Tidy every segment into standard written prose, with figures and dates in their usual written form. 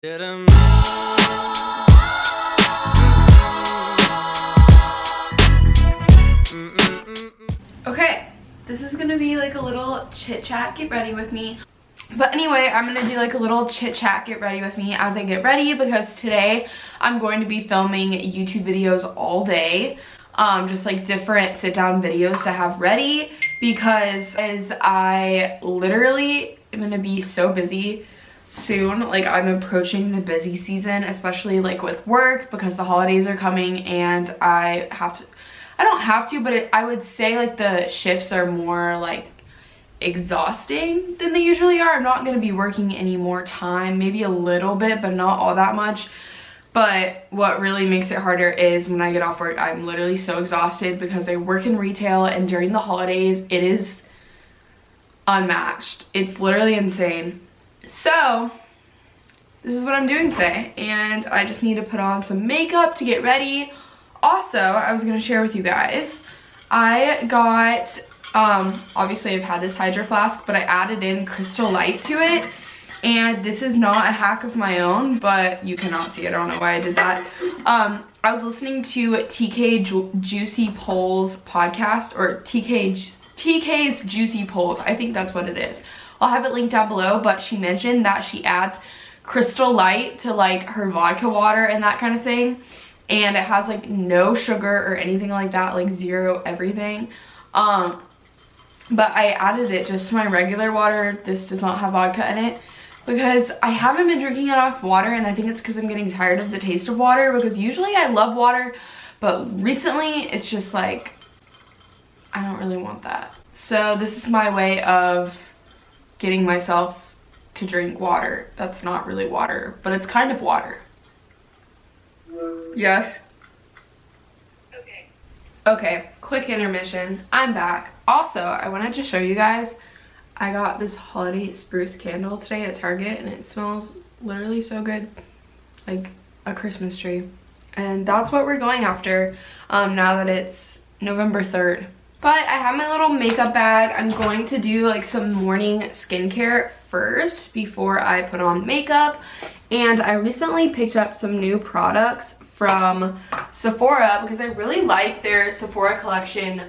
Okay, this is gonna be like a little chit chat, get ready with me. But anyway, I'm gonna do like a little chit chat, get ready with me as I get ready, because today I'm going to be filming YouTube videos all day. Just like different sit down videos to have ready, because as I literally am gonna be so busy soon. Like, I'm approaching the busy season, especially like with work, because the holidays are coming and I don't have to, but I would say like the shifts are more like exhausting than they usually are. I'm not going to be working any more time, maybe a little bit, but not all that much. But what really makes it harder is when I get off work, I'm literally so exhausted, because I work in retail and during the holidays it is unmatched. It's literally insane. So this is what I'm doing today, and I just need to put on some makeup to get ready. Also, I was gonna share with you guys, I got, obviously I've had this Hydro Flask, but I added in Crystal Light to it, and this is not a hack of my own, but you cannot see it. I don't know why I did that. I was listening to TK Juicy Polls podcast, or TK's Juicy Polls, I think that's what it is. I'll have it linked down below, but she mentioned that she adds Crystal Light to like her vodka water and that kind of thing, and it has like no sugar or anything like that, like zero everything. But I added it just to my regular water. This does not have vodka in it, because I haven't been drinking enough water, and I think it's because I'm getting tired of the taste of water, because usually I love water, but recently it's just like I don't really want that. So this is my way of getting myself to drink water. That's not really water, but it's kind of water. Yes. Okay, quick intermission. I'm back. Also, I wanted to show you guys, I got this holiday spruce candle today at Target, and it smells literally so good, like a Christmas tree. And that's what we're going after now that it's November 3rd. But I have my little makeup bag. I'm going to do like some morning skincare first before I put on makeup. And I recently picked up some new products from Sephora, because I really like their Sephora collection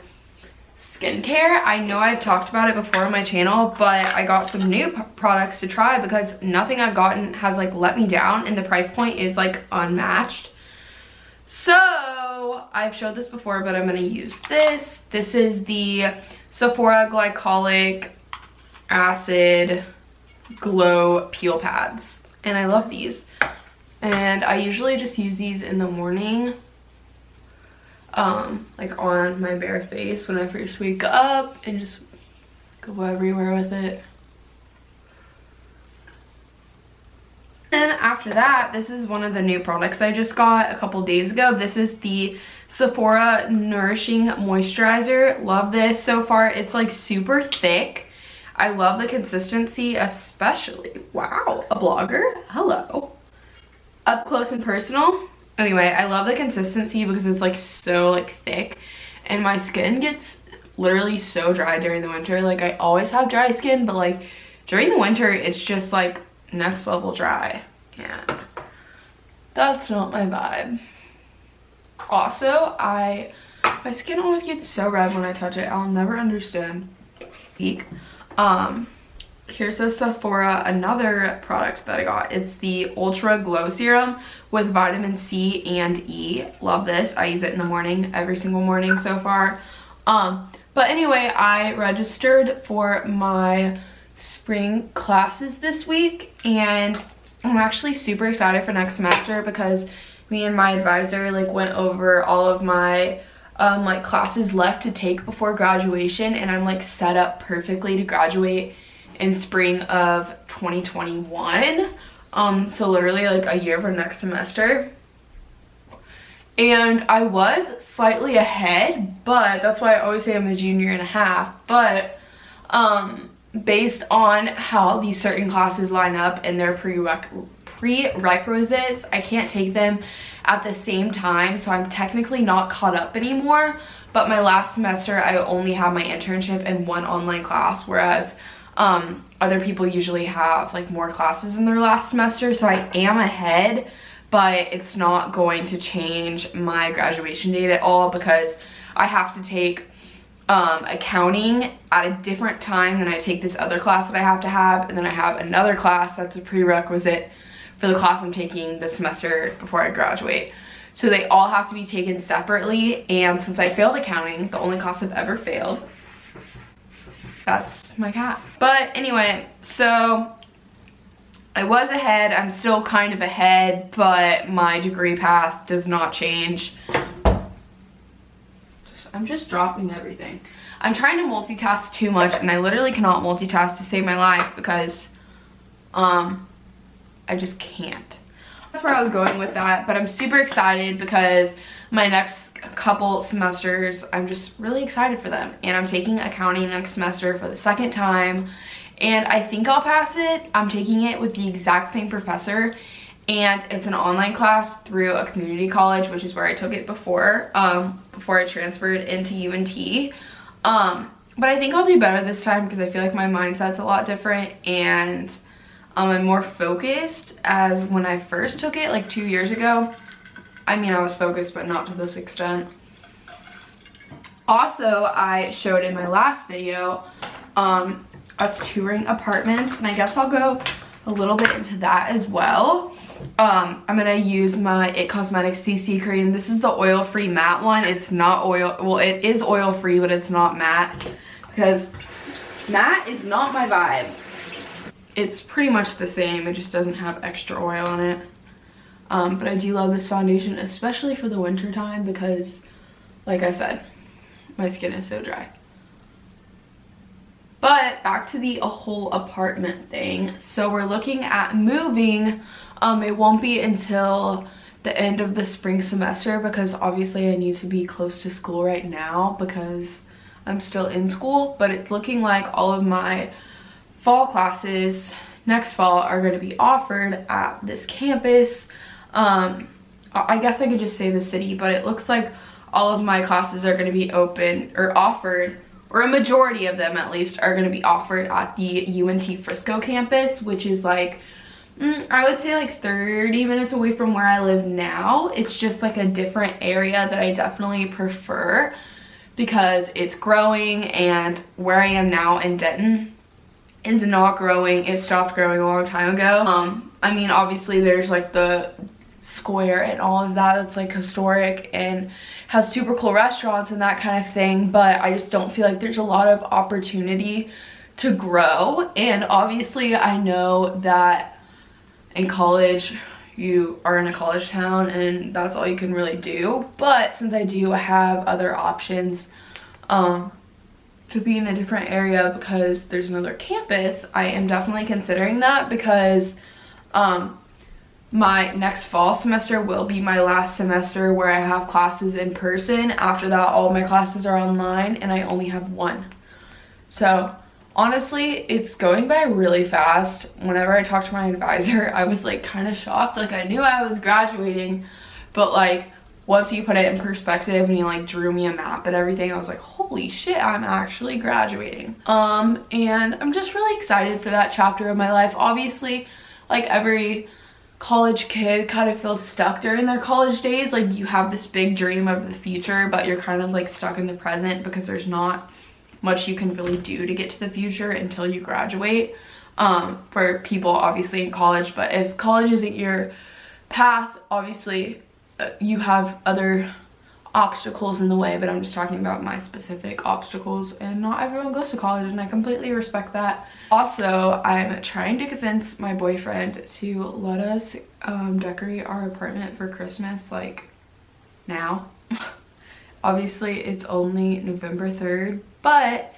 skincare. I know I've talked about it before on my channel, but I got some new products to try, because nothing I've gotten has like let me down, and the price point is like unmatched. So I've showed this before, but I'm going to use this. This is the Sephora Glycolic Acid Glow Peel Pads, and I love these. And I usually just use these in the morning, like on my bare face when I first wake up, and just go everywhere with it. And after that, this is one of the new products I just got a couple days ago. This is the Sephora Nourishing Moisturizer. Love this so far. It's like super thick. I love the consistency, especially. Wow, a blogger? Hello. Up close and personal. Anyway, I love the consistency because it's like so like thick, and my skin gets literally so dry during the winter. Like, I always have dry skin, but like during the winter it's just like next level dry, and that's not my vibe. Also, my skin always gets so red when I touch it. I'll never understand. Here's a Sephora, another product that I got. It's the Ultra Glow Serum with vitamin C and E. Love this. I use it in the morning, every single morning so far. But anyway, I registered for my spring classes this week, and I'm actually super excited for next semester, because me and my advisor like went over all of my like classes left to take before graduation, and I'm like set up perfectly to graduate in spring of 2021. So literally like a year from next semester. And I was slightly ahead, but that's why I always say I'm a junior and a half. But based on how these certain classes line up and their prerequisites, I can't take them at the same time, so I'm technically not caught up anymore. But my last semester I only had my internship and one online class, whereas other people usually have like more classes in their last semester, so I am ahead, but it's not going to change my graduation date at all because I have to take accounting at a different time than I take this other class that I have to have, and then I have another class that's a prerequisite for the class I'm taking this semester before I graduate. So they all have to be taken separately, and since I failed accounting, the only class I've ever failed, that's my cat. But anyway, so I was ahead. I'm still kind of ahead, but my degree path does not change. I'm just dropping everything. I'm trying to multitask too much, and I literally cannot multitask to save my life because I just can't. That's where I was going with that, but I'm super excited because my next couple semesters, I'm just really excited for them. And I'm taking accounting next semester for the second time, and I think I'll pass it. I'm taking it with the exact same professor, and it's an online class through a community college, which is where I took it before I transferred into UNT. But I think I'll do better this time because I feel like my mindset's a lot different, and I'm more focused as when I first took it like 2 years ago. I mean, I was focused, but not to this extent. Also, I showed in my last video us touring apartments, and I guess I'll go a little bit into that as well. I'm gonna use my It Cosmetics CC cream. This is the oil-free matte one. It's not oil, well, it is oil-free, but it's not matte because matte is not my vibe. It's pretty much the same, it just doesn't have extra oil on it. But I do love this foundation, especially for the winter time because, like I said, my skin is so dry. But back to the whole apartment thing. So we're looking at moving. It won't be until the end of the spring semester because obviously I need to be close to school right now because I'm still in school. But it's looking like all of my fall classes next fall are going to be offered at this campus. I guess I could just say the city, but it looks like all of my classes are going to be open or offered, or a majority of them at least, are going to be offered at the UNT Frisco campus, which is like, I would say like 30 minutes away from where I live now. It's just like a different area that I definitely prefer because it's growing, and where I am now in Denton is not growing. It stopped growing a long time ago. I mean, obviously there's like the square and all of that that's like historic and has super cool restaurants and that kind of thing, but I just don't feel like there's a lot of opportunity to grow. And obviously I know that in college you are in a college town and that's all you can really do, but since I do have other options to be in a different area because there's another campus, I am definitely considering that because my next fall semester will be my last semester where I have classes in person. After that, all my classes are online and I only have one. So honestly, it's going by really fast. Whenever I talked to my advisor, I was like kind of shocked. Like I knew I was graduating, but like once he put it in perspective and he like drew me a map and everything, I was like, holy shit, I'm actually graduating. And I'm just really excited for that chapter of my life. Obviously, like every college kid kind of feels stuck during their college days. Like you have this big dream of the future, but you're kind of like stuck in the present because there's not much you can really do to get to the future until you graduate. For people obviously in college, but if college isn't your path, obviously you have other obstacles in the way, but I'm just talking about my specific obstacles, and not everyone goes to college, and I completely respect that. Also, I'm trying to convince my boyfriend to let us decorate our apartment for Christmas, like now. Obviously it's only November 3rd, but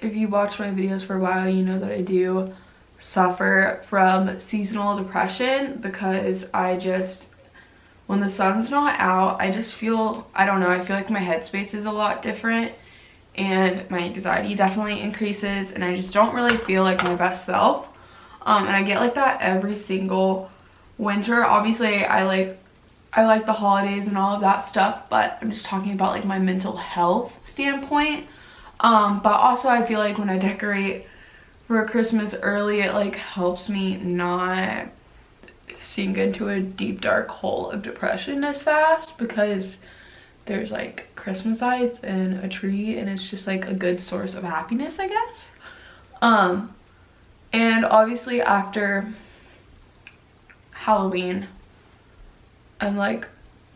if you watch my videos for a while, you know that I do suffer from seasonal depression because when the sun's not out, I just feel, I don't know, I feel like my headspace is a lot different and my anxiety definitely increases and I just don't really feel like my best self. And I get like that every single winter. Obviously I like the holidays and all of that stuff, but I'm just talking about like my mental health standpoint. But also I feel like when I decorate for Christmas early, it like helps me not sink into a deep dark hole of depression as fast, because there's like Christmas lights and a tree, and it's just like a good source of happiness, I guess. And obviously after Halloween, I'm like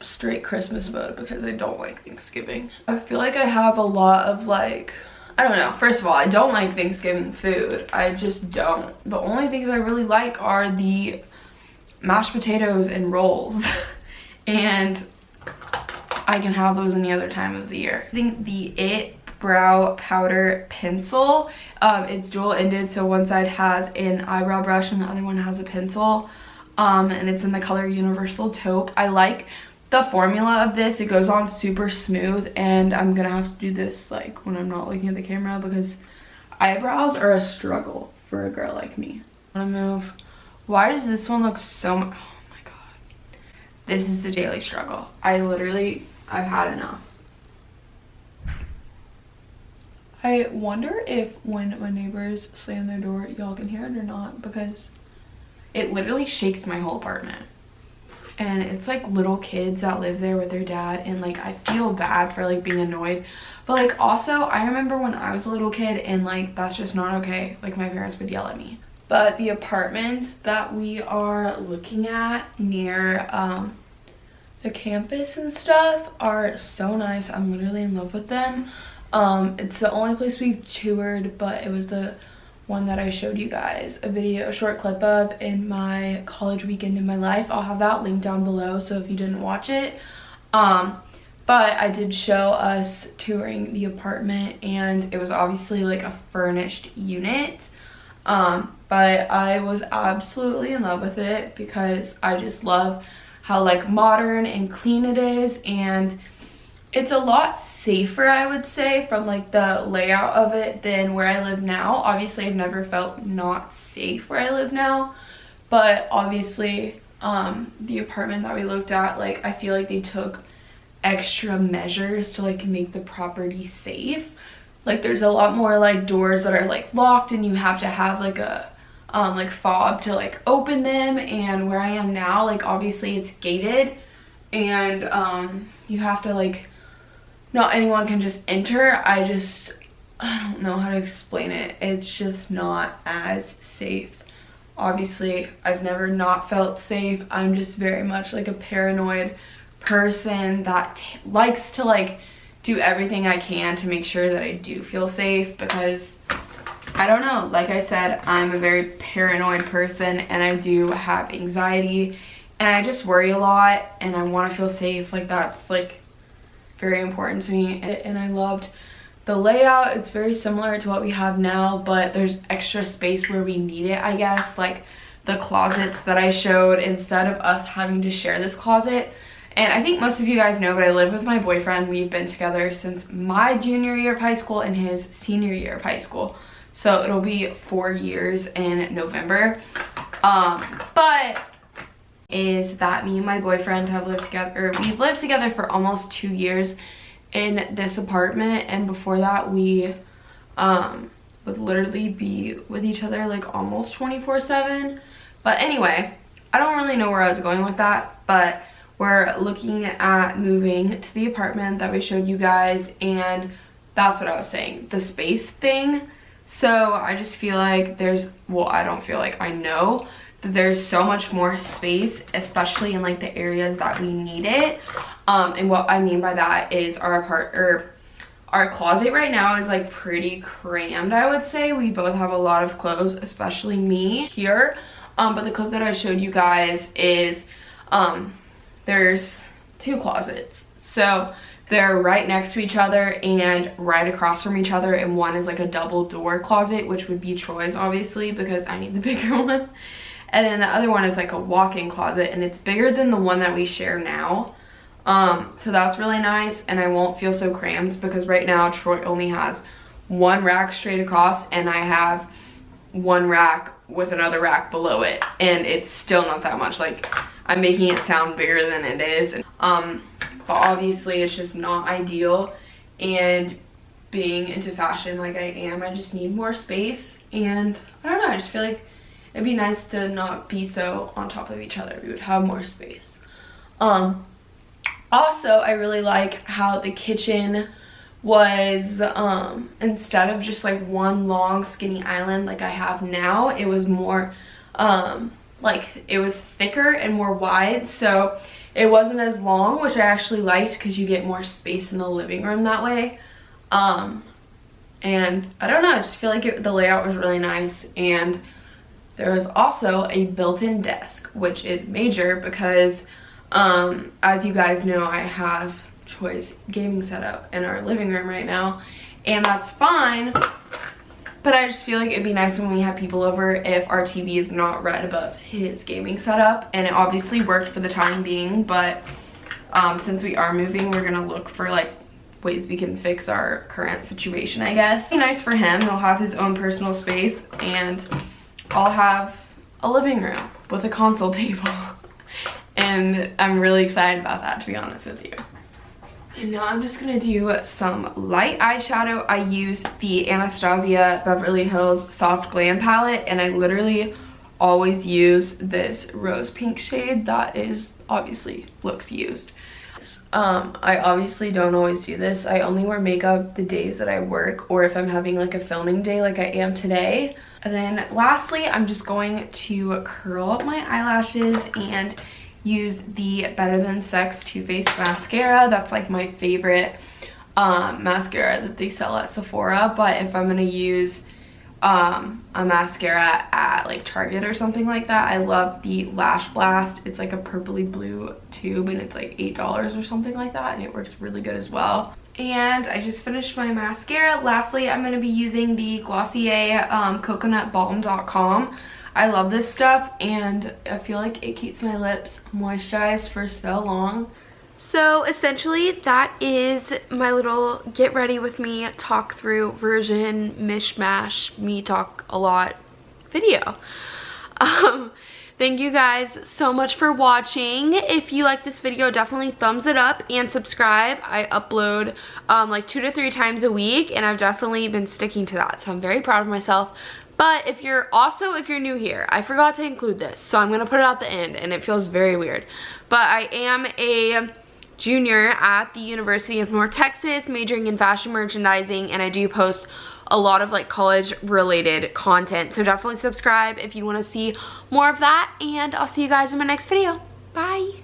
straight Christmas mode because I don't like Thanksgiving. I feel like I have a lot of like, I don't know, first of all, I don't like Thanksgiving food. I just don't. The only things I really like are the mashed potatoes and rolls and I can have those any other time of the year. Using the It brow powder pencil. It's dual ended, so one side has an eyebrow brush and the other one has a pencil, and it's in the color Universal Taupe. I like the formula of this. It goes on super smooth, and I'm gonna have to do this like when I'm not looking at the camera because eyebrows are a struggle for a girl like me. I'm gonna move. Why does this one look so much? Oh my god, this is the daily struggle. I've had enough. I wonder if when my neighbors slam their door, y'all can hear it or not, because it literally shakes my whole apartment. And it's like little kids that live there with their dad, and like I feel bad for like being annoyed, but like also I remember when I was a little kid and like that's just not okay. Like my parents would yell at me. But the apartments that we are looking at near the campus and stuff are so nice. I'm literally in love with them. It's the only place we've toured, but it was the one that I showed you guys a short clip of in my college weekend in my life. I'll have that linked down below, so if you didn't watch it. But I did show us touring the apartment, and it was obviously like a furnished unit. But I was absolutely in love with it because I just love how like modern and clean it is, and it's a lot safer, I would say, from like the layout of it than where I live now. Obviously I've never felt not safe where I live now, but obviously the apartment that we looked at, like I feel like they took extra measures to like make the property safe. Like there's a lot more like doors that are like locked, and you have to have like a like fob to like open them, and where I am now, like obviously it's gated, and you have to like, not anyone can just enter. I don't know how to explain it. It's just not as safe. Obviously I've never not felt safe. I'm just very much like a paranoid person that likes to like do everything I can to make sure that I do feel safe, because I don't know, like I said, I'm a very paranoid person and I do have anxiety and I just worry a lot and I want to feel safe. Like that's like very important to me, and I loved the layout. It's very similar to what we have now, but there's extra space where we need it, I guess. Like the closets that I showed, instead of us having to share this closet. And I think most of you guys know, but I live with my boyfriend. We've been together since my junior year of high school and his senior year of high school. So it'll be 4 years in November. But is that me and my boyfriend have lived together, or we've lived together for almost 2 years in this apartment, and before that we would literally be with each other like almost 24/7. But anyway, I don't really know where I was going with that, but we're looking at moving to the apartment that we showed you guys, and that's what I was saying, the space thing. So I just feel like I don't feel like, I know that there's so much more space, especially in like the areas that we need it. And what I mean by that is our closet right now is like pretty crammed, I would say. We both have a lot of clothes, especially me here. But the clip that I showed you guys is there's 2 closets. So they're right next to each other and right across from each other, and one is like a double door closet, which would be Troy's obviously because I need the bigger one. And then the other one is like a walk-in closet, and it's bigger than the one that we share now. So that's really nice, and I won't feel so crammed because right now Troy only has 1 rack straight across, and I have 1 rack with another rack below it, and it's still not that much. Like I'm making it sound bigger than it is. But obviously it's just not ideal, and being into fashion like I am. I just need more space, and I don't know, I just feel like it'd be nice to not be so on top of each other. We would have more space. Also, I really like how the kitchen was, instead of just like one long skinny island like I have now, it was more, like it was thicker and more wide, so it wasn't as long, which I actually liked because you get more space in the living room that way. And I don't know, I just feel like the layout was really nice. And there was also a built-in desk, which is major because as you guys know, I have Troy's gaming setup in our living room right now, and that's fine, but I just feel like it'd be nice when we have people over if our TV is not right above his gaming setup. And it obviously worked for the time being, but since we are moving, we're gonna look for like ways we can fix our current situation, I guess. It'd be nice for him. He'll have his own personal space, and I'll have a living room with a console table. And I'm really excited about that, to be honest with you. And now I'm just gonna do some light eyeshadow. I use the Anastasia Beverly Hills Soft Glam palette, and I literally always use this rose pink shade that is obviously looks used. I obviously don't always do this. I only wear makeup the days that I work, or if I'm having like a filming day like I am today. And then lastly, I'm just going to curl up my eyelashes and use the Better Than Sex Too Faced mascara. That's like my favorite mascara that they sell at Sephora. But if I'm gonna use a mascara at like Target or something like that, I love the Lash Blast. It's like a purpley blue tube, and it's like $8 or something like that, and it works really good as well. And I just finished my mascara. Lastly, I'm gonna be using the Glossier coconutbalm.com. I love this stuff, and I feel like it keeps my lips moisturized for so long. So essentially that is my little get ready with me talk through version mishmash me talk a lot video. Thank you guys so much for watching. If you like this video, definitely thumbs it up and subscribe. I upload like 2 to 3 times a week, and I've definitely been sticking to that, so I'm very proud of myself. But if you're new here, I forgot to include this, so I'm gonna put it at the end, and it feels very weird. But I am a junior at the University of North Texas, majoring in fashion merchandising, and I do post a lot of like college related content, so definitely subscribe if you want to see more of that, and I'll see you guys in my next video. Bye.